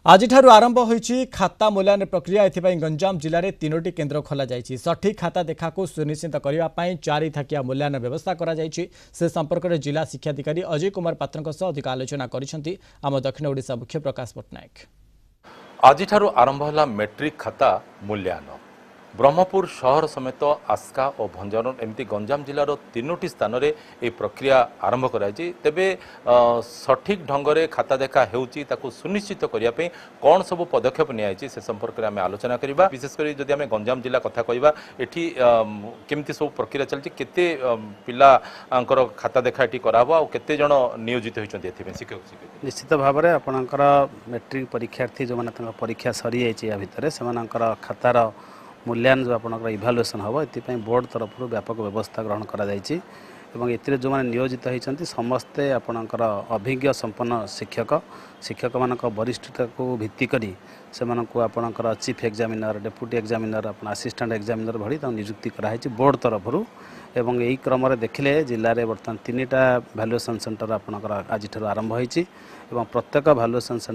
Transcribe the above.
आज आरंभ होईछि खाता मूल्यांकन प्रक्रिया। एथिपाई गंजाम जिले में 3टी केन्द्र खोल जाइछि। सठिक खाता देखा को सुनिश्चित करने 4 थाकिया मूल्यांकन व्यवस्था करा जाइछि। से संपर्क में जिला शिक्षाधिकारी अजय कुमार पात्र अधिक आलोचना करिसेंति आम दक्षिण ओडिशा मुख्य प्रकाश पट्टनायक। आज आरंभ है मैट्रिक खाता मूल्यांकन। ब्रह्मपुर शहर समेत आस्का और भंजन एमती गंजाम जिलार 3टी स्थान में यह प्रक्रिया आरंभ कराई। तेबे सठिक ढंग से खाता देखा होता सुनिश्चित करने कौन सब पदक्षेप नि से संपर्क में आम आलोचना करवा। विशेषकर जदि आम गंजाम जिला कथा कहवा एठी केमती सब प्रक्रिया चलती केते पिला खाता देखा ये करावा और केते जण नियोजित होइछन्ती एथि शिक्षक निश्चित भाव में आपणकर मैट्रिक परीक्षार्थी जो मैंने परीक्षा सरी जाइए या भितर से खातार मूल्यांकन जो आपंकर इभालुएसन हम ये बोर्ड तरफ व्यापक व्यवस्था ग्रहण कर जो मैंने नियोजित होती समस्ते आपणकर अभिज्ञ संपन्न शिक्षक मान वरिष्ठता को भित्ति करी से आपणकर chief examiner deputy examiner assistant examiner भली नियुक्ति कराई बोर्ड तरफ। एवं यही क्रम देखिले जिले में बर्तमान 3टा भैल्युएसन सेंटर आपणकर आज आरंभ होती। प्रत्येक भैल्युएसन सेंटर